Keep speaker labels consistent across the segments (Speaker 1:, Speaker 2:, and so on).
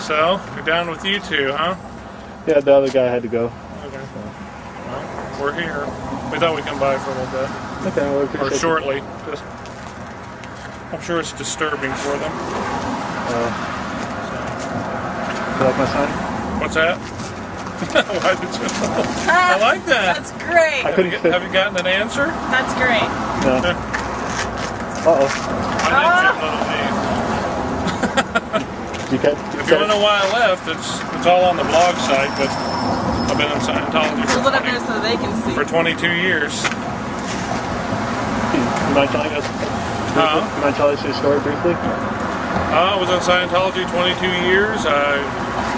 Speaker 1: So, you're down with you two, huh?
Speaker 2: Yeah, the other guy had to go.
Speaker 1: Okay. Well, we're here. We thought we'd come by for a little bit.
Speaker 2: Okay, well,
Speaker 1: or shortly. Just, I'm sure it's disturbing for them.
Speaker 2: You like my sign?
Speaker 1: What's that? Why did you? I like that.
Speaker 3: That's great.
Speaker 1: Have you gotten an answer?
Speaker 3: That's great.
Speaker 2: No. Uh-oh.
Speaker 1: I did get little If you want to know why I left, it's all on the blog site, but I've been in Scientology
Speaker 3: Hold it up there so they can see.
Speaker 1: For 22 years.
Speaker 2: You mind telling us? You mind telling us your story briefly?
Speaker 1: I was in Scientology 22 years. I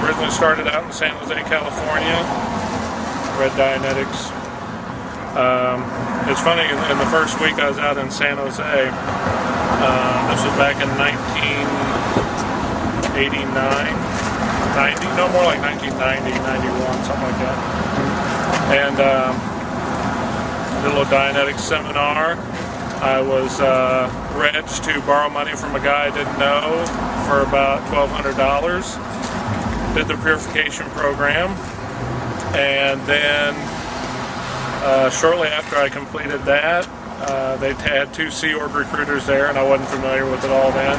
Speaker 1: originally started out in San Jose, California. Read Dianetics. It's funny, in the first week I was out in San Jose, this was back in 1989, 90, no, more like 1990, 91, something like that. And did a little Dianetics seminar. I was regged to borrow money from a guy I didn't know for about $1,200. Did the purification program, and then shortly after I completed that, they had 2 Sea Org recruiters there, and I wasn't familiar with it all then.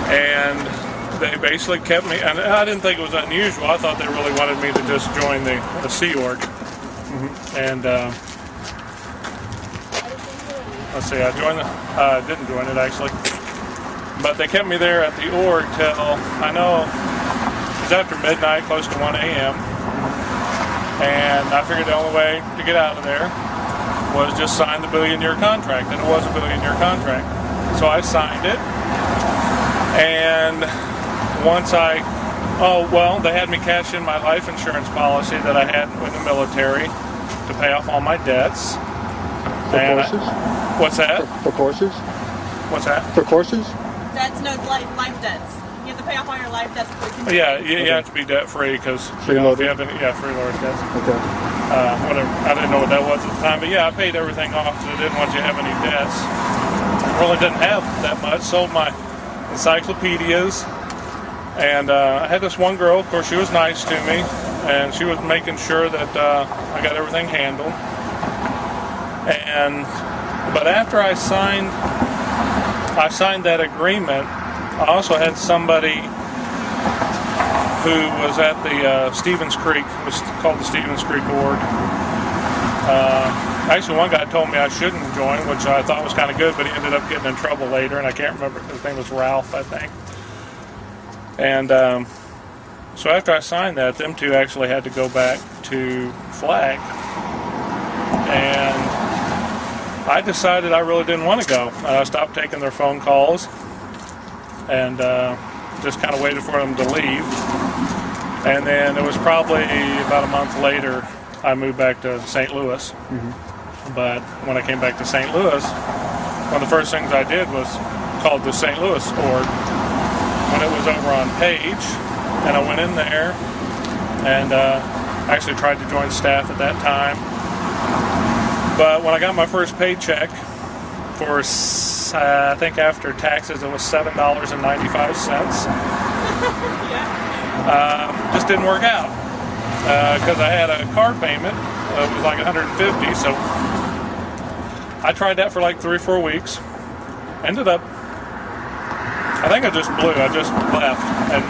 Speaker 1: And they basically kept me, and I didn't think it was unusual. I thought they really wanted me to just join the Sea Org. And let's see, I joined didn't join it actually, but they kept me there at the org till, I know, it was after midnight, close to 1 a.m. And I figured the only way to get out of there was just sign the billion-year contract, and it was a billion-year contract. So I signed it, and once they had me cash in my life insurance policy that I had with the military to pay off all my debts.
Speaker 2: For courses?
Speaker 1: What's that?
Speaker 2: For courses?
Speaker 1: What's that?
Speaker 2: For courses?
Speaker 3: Debts, no life debts. You have to pay off all your life debts.
Speaker 1: Yeah, you have to be debt-free because
Speaker 2: freeloader.
Speaker 1: Freeloader debts.
Speaker 2: Okay.
Speaker 1: Whatever. I didn't know what that was at the time, but yeah, I paid everything off because I didn't want you to have any debts. I really didn't have that much. Sold my encyclopedias, and I had this one girl. Of course, she was nice to me, and she was making sure that I got everything handled. But after I signed that agreement, I also had somebody who was at the Stevens Creek, it was called the Stevens Creek Org. Actually, one guy told me I shouldn't join, which I thought was kind of good, but he ended up getting in trouble later, and I can't remember. His name was Ralph, I think. And so after I signed that, them two actually had to go back to Flag. And I decided I really didn't want to go. I stopped taking their phone calls and just kind of waited for them to leave. And then it was probably about a month later I moved back to St. Louis. But when I came back to St. Louis, one of the first things I did was called the St. Louis Org when it was over on Page. And I went in there and actually tried to join staff at that time. But when I got my first paycheck for, I think after taxes, it was $7.95. Just didn't work out because I had a car payment. It was like $150. So I tried that for like 3 or 4 weeks. Ended up, I think I just blew. I just left and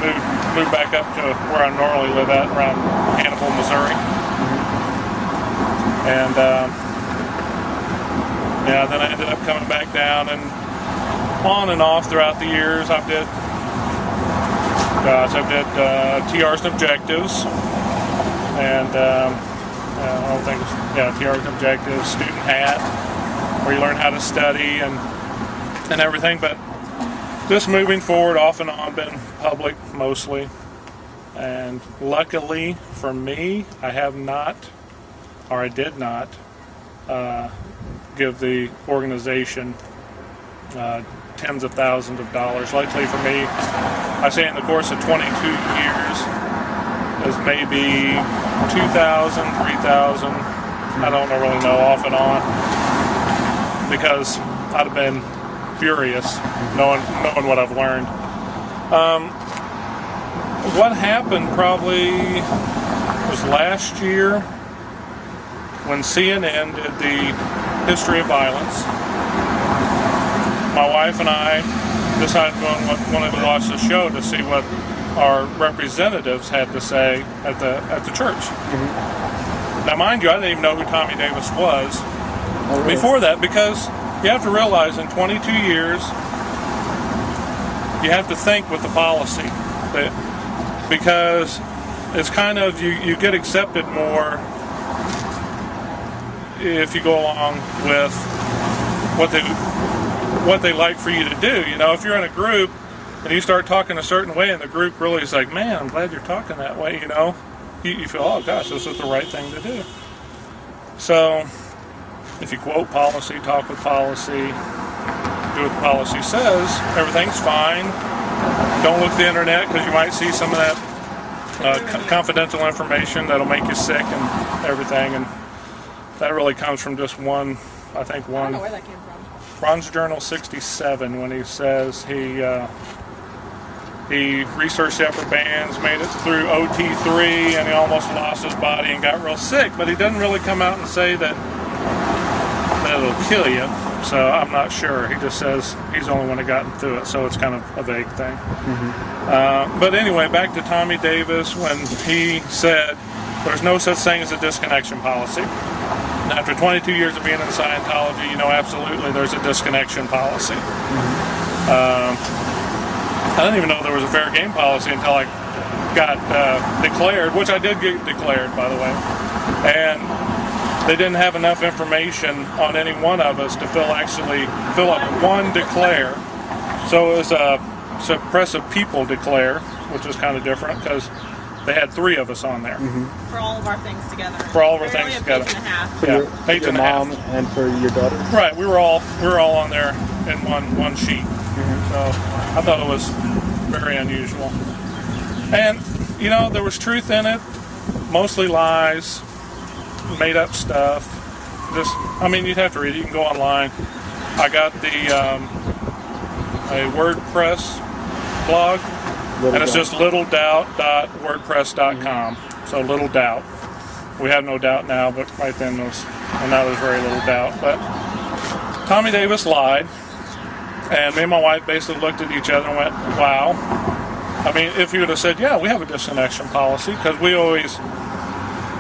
Speaker 1: moved back up to where I normally live at, around Hannibal, Missouri. And then I ended up coming back down, and on and off throughout the years, I did TRs and objectives, and TRs and objectives, student hat, where you learn how to study and everything. But just moving forward, off and on, been public mostly, and luckily for me, I did not give the organization tens of thousands of dollars. Luckily for me, I say in the course of 22 years, is maybe 2,000, 3,000, I don't really know, off and on, because I'd have been furious knowing what I've learned. what happened probably was last year when CNN did the history of violence. My wife and I decided we wanted to watch the show to see what our representatives had to say at the church.
Speaker 2: Mm-hmm.
Speaker 1: Now, mind you, I didn't even know who Tommy Davis was before that, because you have to realize in 22 years, you have to think with the policy, because it's kind of, you get accepted more if you go along with what they like for you to do. You know, if you're in a group and you start talking a certain way and the group really is like, man, I'm glad you're talking that way, you know, you feel, oh gosh, this is the right thing to do. So if you quote policy, talk with policy, do what the policy says, everything's fine. Don't look at the internet, because you might see some of that confidential information that'll make you sick and everything, and that really comes from just one, I think one.
Speaker 3: I don't know where that came from.
Speaker 1: Bronze Journal 67, when he says he researched the upper bands, made it through OT3, and he almost lost his body and got real sick, but he doesn't really come out and say that it'll kill you. So I'm not sure. He just says he's the only one that got through it, so it's kind of a vague thing. Mm-hmm. But anyway, back to Tommy Davis, when he said there's no such thing as a disconnection policy. And after 22 years of being in Scientology, you know absolutely there's a disconnection policy. Mm-hmm. I didn't even know there was a fair game policy until I got declared, which I did get declared, by the way. And they didn't have enough information on any one of us to fill up one declare. So it was a suppressive people declare, which is kind of different because they had 3 of us on there.
Speaker 3: Mm-hmm. For all of our things together.
Speaker 1: For all of our things together.
Speaker 3: Page and a half.
Speaker 2: For your mom and for your daughter?
Speaker 1: Right, we were all on there in one sheet. Mm-hmm. So I thought it was very unusual. And, you know, there was truth in it, mostly lies, made up stuff. Just, I mean, you'd have to read it. You can go online. I got a WordPress blog, and it's just littledoubt.wordpress.com. So little doubt. We have no doubt now, but right then now there's very little doubt. But Tommy Davis lied, and me and my wife basically looked at each other and went, wow. I mean, if you would have said, yeah, we have a disconnection policy, because we always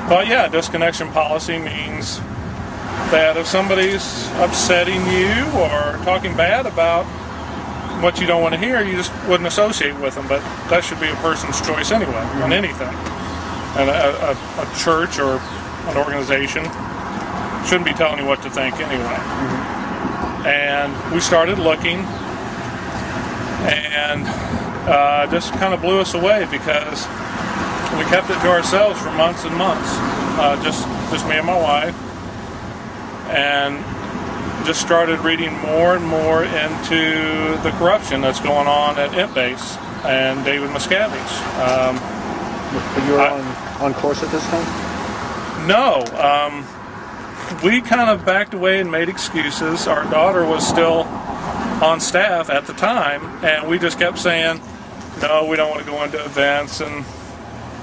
Speaker 1: thought, yeah, disconnection policy means that if somebody's upsetting you or talking bad about what you don't want to hear, you just wouldn't associate with them. But that should be a person's choice anyway, on anything. And a church or an organization shouldn't be telling you what to think anyway. And we started looking, and just kind of blew us away, because we kept it to ourselves for months and months, just me and my wife, and just started reading more and more into the corruption that's going on at IntBase and David Miscavige.
Speaker 2: You were on course at this time?
Speaker 1: No. We kind of backed away and made excuses. Our daughter was still on staff at the time, and we just kept saying, no, we don't want to go into events, and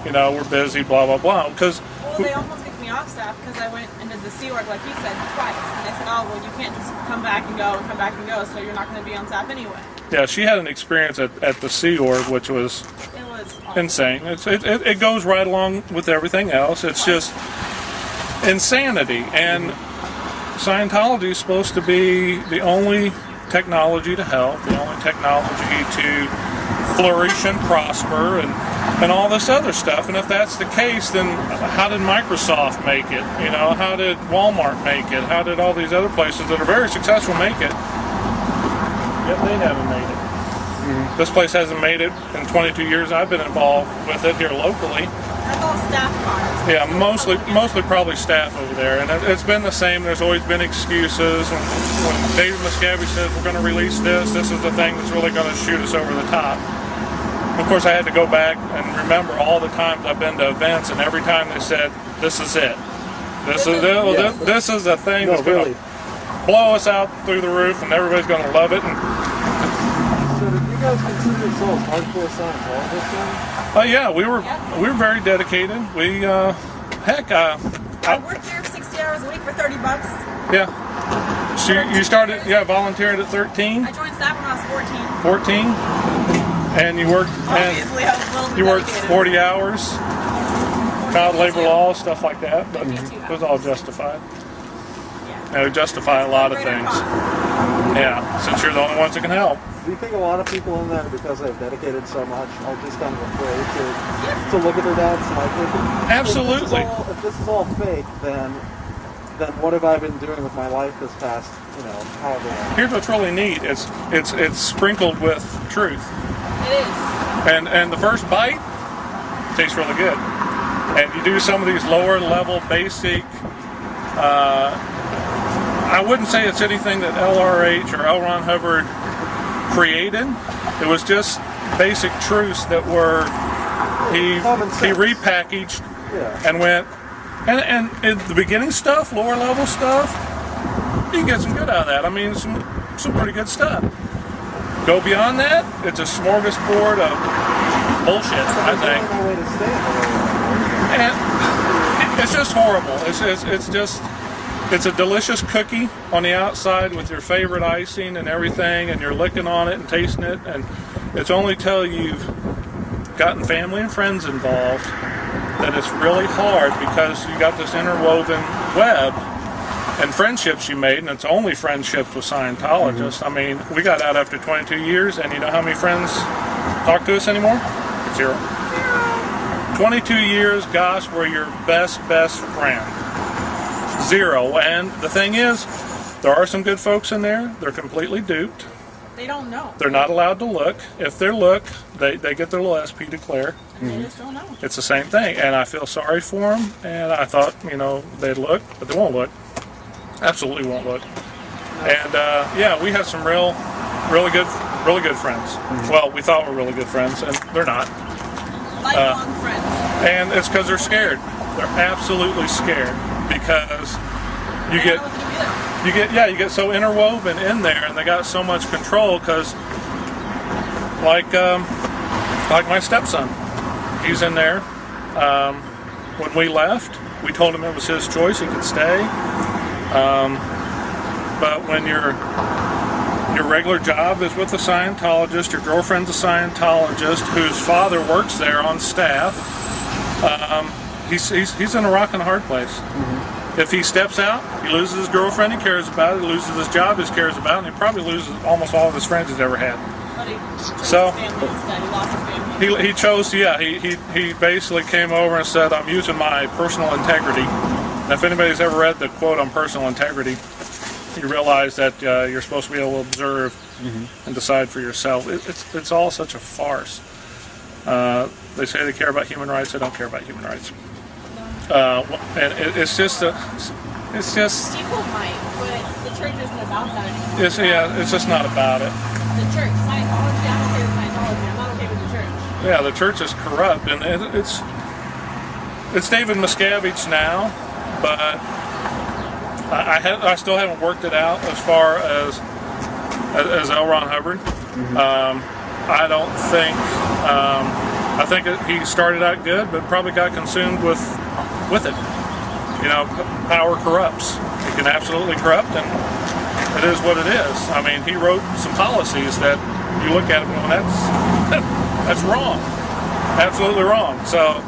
Speaker 1: you know, we're busy, blah, blah, blah. Because
Speaker 3: they almost kicked me off staff because I went and did the Sea Org, like you said, twice. And they said, oh, well, you can't just come back and go and come back and go, so you're not going to be on staff anyway.
Speaker 1: Yeah, she had an experience at the Sea Org, which was insane. It goes right along with everything else. It's just insanity. And Scientology is supposed to be the only technology to help, the only technology to flourish and prosper, and all this other stuff. And if that's the case, then how did Microsoft make it? You know, how did Walmart make it? How did all these other places that are very successful make it? Yet they haven't made it. Mm-hmm. This place hasn't made it in 22 years I've been involved with it here locally.
Speaker 3: That's all staff cars.
Speaker 1: Yeah, mostly probably staff over there. And it's been the same. There's always been excuses. When David Miscavige says we're going to release this is the thing that's really going to shoot us over the top. Of course, I had to go back and remember all the times I've been to events, and every time they said, this is it. This is the thing that's going to blow us out through the roof, and everybody's going to love it. And
Speaker 2: so did you guys consider yourselves hardcore Scientologists then?
Speaker 1: Yeah, we were very dedicated. We heck,
Speaker 3: I worked there 60 hours a week for $30.
Speaker 1: yeah. So you started, volunteering at 13?
Speaker 3: I joined staff when I was 14.
Speaker 1: 14? And you worked,
Speaker 3: Obviously, I was a little bit
Speaker 1: you worked
Speaker 3: dedicated.
Speaker 1: 40 hours, child labor law, stuff like that, but
Speaker 3: Me
Speaker 1: it
Speaker 3: too.
Speaker 1: was all justified.
Speaker 3: Yeah.
Speaker 1: We justify a lot of
Speaker 3: Greater
Speaker 1: things.
Speaker 3: cause.
Speaker 1: Yeah, since you're the only ones that can help.
Speaker 2: Do you think a lot of people in there, because they've dedicated so much, are just kind of afraid to look at their doubts? Like,
Speaker 1: Absolutely.
Speaker 2: If this is all fake, then what have I been doing with my life this past, however long?
Speaker 1: Here's what's really neat. It's sprinkled with truth.
Speaker 3: It is.
Speaker 1: And the first bite tastes really good. And you do some of these lower level basic, I wouldn't say it's anything that LRH or L. Ron Hubbard created. It was just basic truths that were, he repackaged and went, and in the beginning stuff, lower level stuff, you can get some good out of that. I mean, some pretty good stuff. Go beyond that, it's a smorgasbord of bullshit, I think. And it's just horrible. It's a delicious cookie on the outside with your favorite icing and everything, and you're licking on it and tasting it, and it's only till you've gotten family and friends involved that it's really hard, because you got this interwoven web and friendships you made, and it's only friendships with Scientologists. I mean, we got out after 22 years, and you know how many friends talk to us anymore? 0. 22 years, gosh, we're your best friend. 0. And the thing is, there are some good folks in there. They're completely duped.
Speaker 3: They don't know.
Speaker 1: They're not allowed to look. If they look, they get their little SP declare.
Speaker 3: And they just don't know.
Speaker 1: It's the same thing, and I feel sorry for them, and I thought, they'd look, but they won't look. Absolutely won't look. And, we have some really good friends. Well, we thought were really good friends, and they're not.
Speaker 3: Lifelong friends.
Speaker 1: And it's because they're scared. They're absolutely scared, because you get so interwoven in there, and they got so much control, because like my stepson, he's in there. When we left, we told him it was his choice, he could stay. But when your regular job is with a Scientologist, your girlfriend's a Scientologist whose father works there on staff, he's in a rock and a hard place. If he steps out, he loses his girlfriend he cares about, he loses his job he cares about, and he probably loses almost all of his friends he's ever had.
Speaker 3: But he
Speaker 1: So
Speaker 3: chose his family instead. He lost his family.
Speaker 1: he chose, he basically came over and said, I'm using my personal integrity. And if anybody's ever read the quote on personal integrity, you realize that you're supposed to be able to observe and decide for yourself. It's all such a farce. They say they care about human rights, they don't care about human rights. And it's just
Speaker 3: People might, but the church isn't about that anymore.
Speaker 1: it's just not about it.
Speaker 3: The church, Scientology, I'm okay with Scientology. I'm not okay with the church.
Speaker 1: Yeah, the church is corrupt, and it's David Miscavige now, but I still haven't worked it out as far as L. Ron Hubbard. I don't think. I think he started out good, but probably got consumed with it. Power corrupts. It can absolutely corrupt, and it is what it is. I mean, he wrote some policies that you look at and go, that's wrong, absolutely wrong. So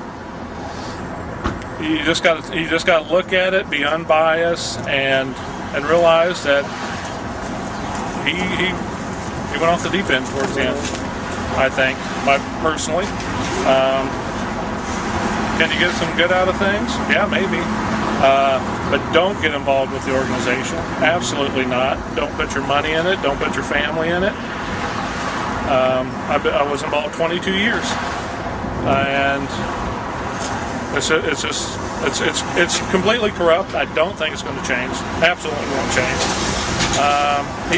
Speaker 1: you just got to look at it, be unbiased, and realize that he went off the deep end towards the end. I think, personally. Can you get some good out of things? Yeah, maybe. But don't get involved with the organization. Absolutely not. Don't put your money in it. Don't put your family in it. I was involved 22 years, and it's completely corrupt. I don't think it's going to change. Absolutely won't change.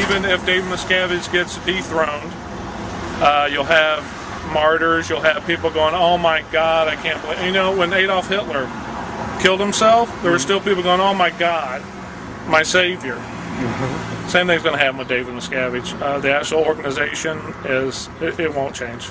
Speaker 1: Even if David Miscavige gets dethroned, you'll have martyrs, you'll have people going, oh my God, I can't believe, when Adolf Hitler killed himself, there were still people going, oh my God, my savior. Same thing's going to happen with David Miscavige. The actual organization it won't change.